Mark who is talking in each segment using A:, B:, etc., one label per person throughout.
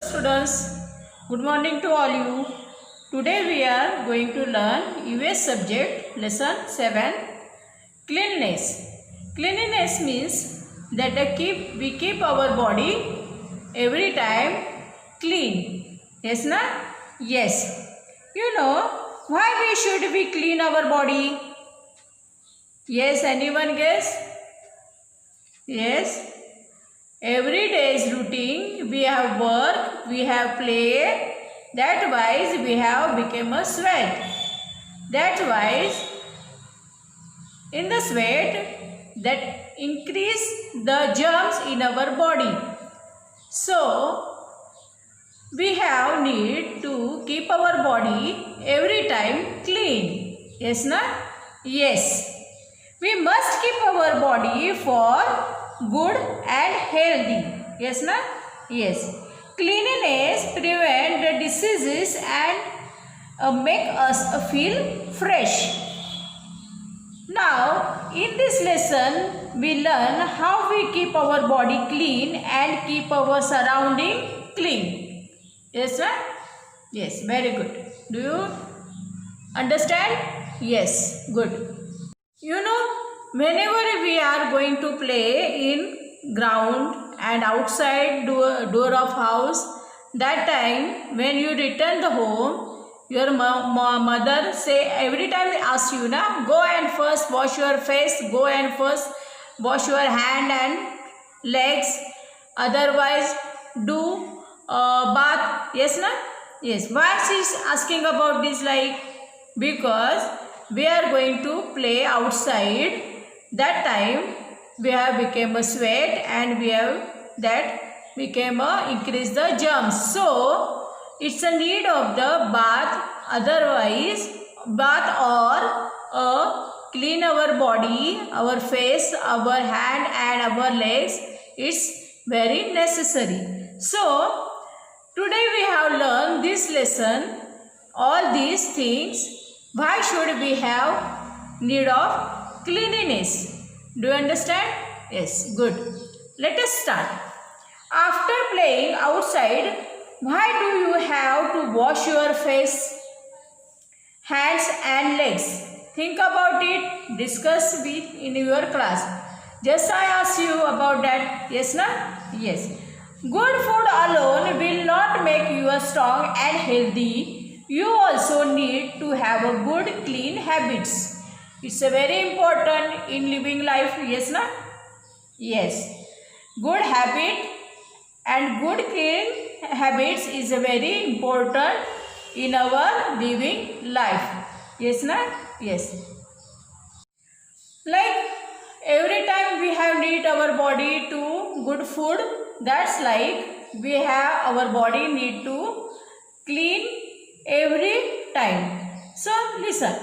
A: Students, good morning to all you. Today we are going to learn US subject lesson 7 cleanliness. Cleanliness means that we keep our body every time clean. Yes na? Yes. You know why we should we clean our body? Yes, anyone guess? Yes. Every day's routine, we have work, we have play, that wise we have become a sweat. That wise, in the sweat, that increase the germs in our body. So, we have need to keep our body every time clean. Yes, na? Yes. We must keep our body for good and healthy. Yes, na? Yes. Cleanliness prevent the diseases and make us feel fresh. Now, in this lesson, we learn how we keep our body clean and keep our surrounding clean. Yes, sir? Yes, very good. Do you understand? Yes, good. You know, whenever we are going to play in ground and outside door of house, that time when you return the home, your mother say every time ask you, na, go and first wash your face, go and first wash your hand and legs, otherwise do bath. Yes, na? Yes. Why she is asking about this? Like, because we are going to play outside, that time we have become a sweat and we have that became a increase the germs. So it's a need of the bath, otherwise bath or clean our body, our face, our hand and our legs. It's very necessary. So today we have learned this lesson, all these things. Why should we have need of cleanliness? Do you understand? Yes, good. Let us start. After playing outside, why do you have to wash your face, hands and legs? Think about it. Discuss with in your class. Just I ask you about that. Yes, na? Yes. Good food alone will not make you strong and healthy. You also need to have a good clean habits. It's a very important in living life. Yes, na? Yes. Good habit and good clean habits is a very important in our living life. Yes, na? Yes. Like every time we have need our body to good food. That's like we have our body need to clean every time. So listen,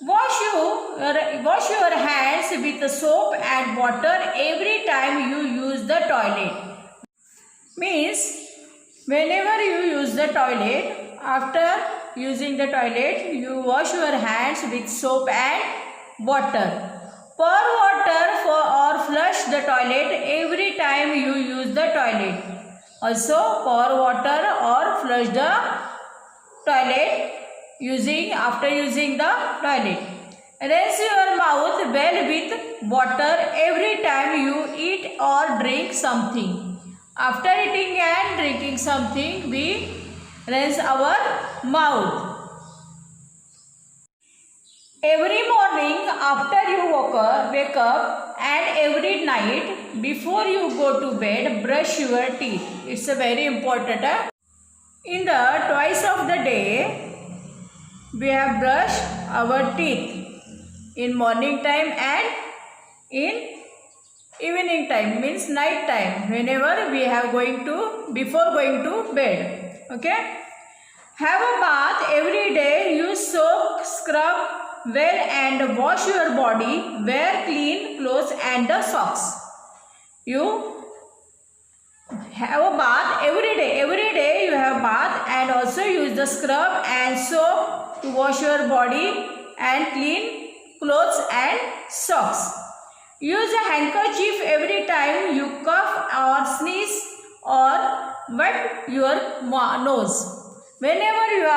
A: wash your hands with soap and water every time you use the toilet. Means whenever you use the toilet, after using the toilet, you wash your hands with soap and water. Pour water or flush the toilet every time you use the toilet. Also pour water or flush the toilet after using the toilet. Rinse your mouth well with water every time you eat or drink something. After eating and drinking something, we rinse our mouth. Every morning after you wake up and every night before you go to bed, brush your teeth. It's a very important. In the twice of the day, we have brushed our teeth in morning time and in evening time, means night time, whenever we have before going to bed. Okay? Have a bath every day. Use soap, scrub well and wash your body. Wear clean clothes and the socks. You have a bath every day. Every day you have bath and also use the scrub and soap to wash your body and clean clothes and socks. Use a handkerchief every time you cough or sneeze or wipe your nose. Whenever you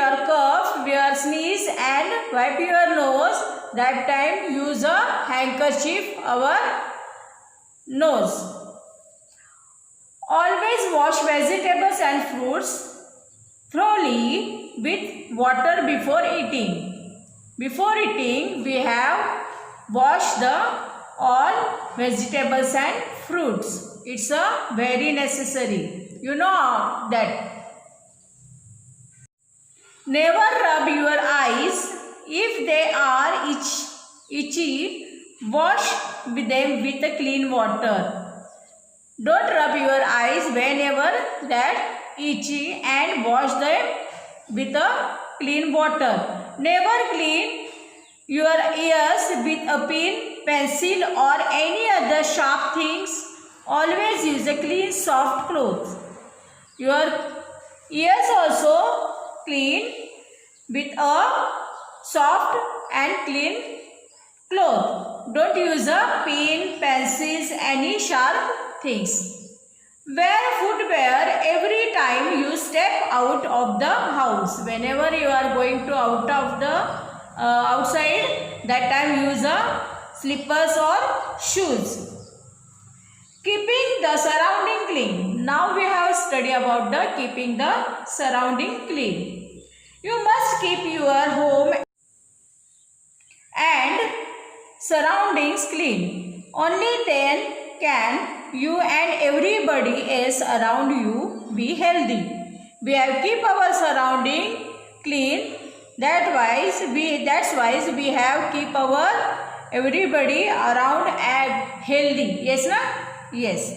A: are cough, you are sneeze and wipe your nose, that time use a handkerchief our nose. Always wash vegetables and fruits thoroughly with water before eating. Before eating, we have washed all vegetables and fruits. It's a very necessary. You know that. Never rub your eyes. If they are itchy, wash them with clean water. Don't rub your eyes whenever that itchy and wash them with a clean water. Never clean your ears with a pin, pencil or any other sharp things. Always use a clean soft cloth. Your ears also clean with a soft and clean cloth. Don't use a pin, pencils, any sharp things. Wear footwear every time you step out of the house. Whenever you are going to out of the outside, that time use a slippers or shoes. Keeping the surrounding clean. Now we have studied about the keeping the surrounding clean. You must keep your home and surroundings clean. Only then can you and everybody else around you be healthy. We have keep our surrounding clean. That's why we have keep our everybody around and healthy. Yes, na? Yes.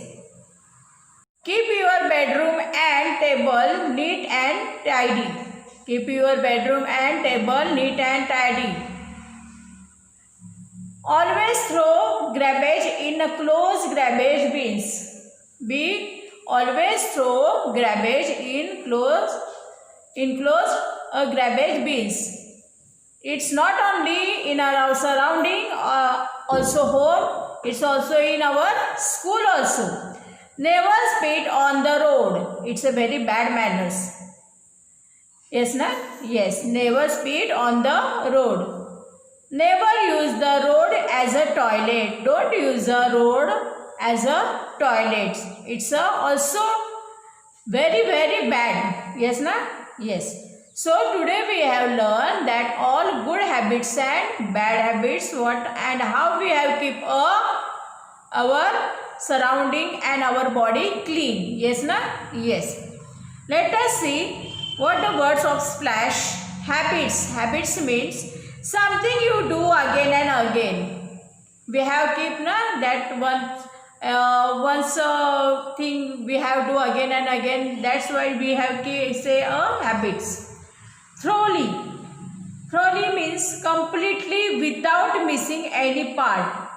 A: Keep your bedroom and table neat and tidy. Keep your bedroom and table neat and tidy. Always throw garbage in a closed garbage bins. Always throw garbage in closed garbage bins. It's not only in our surrounding, also home. It's also in our school also. Never spit on the road. It's a very bad manners. Yes, na? Yes. Never spit on the road. Never use the road as a toilet. Don't use the road as a toilet. It's also very, very bad. Yes, na? Yes. So today we have learned that all good habits and bad habits, what and how we have keep our surrounding and our body clean. Yes, na? Yes. Let us see what the words of splash. Habits. Habits means something you do again and again. We have keep that once thing we have do again and again. That's why we have say habits. Thoroughly. Thoroughly means completely without missing any part.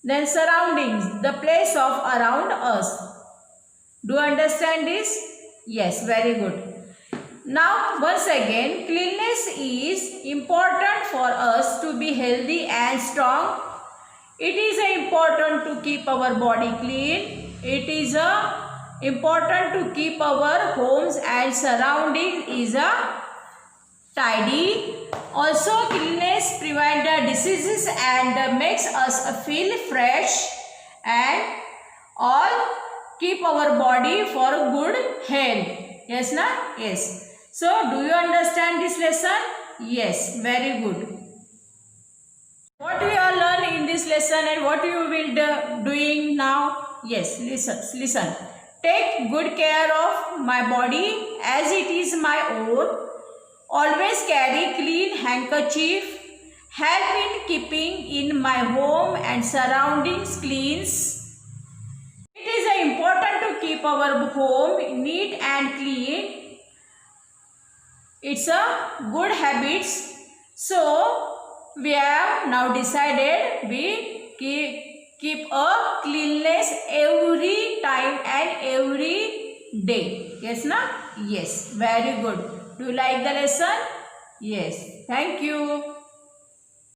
A: Then surroundings, the place of around us. Do you understand this? Yes, very good. Now once again, cleanliness is important for us to be healthy and strong. It is important to keep our body clean. It is important to keep our homes and surroundings is tidy. Also cleanliness prevents the diseases and makes us feel fresh and all keep our body for good health. Yes, na? Yes. So, do you understand this lesson? Yes, very good. What we are learning in this lesson and what you will doing now? Yes, listen. Take good care of my body as it is my own. Always carry clean handkerchief. Help in keeping in my home and surroundings clean. It is important to keep our home neat and clean. It's a good habits. So we have now decided we keep a cleanliness every time and every day. Yes, na? Yes, very good. Do you like the lesson? Yes. Thank you.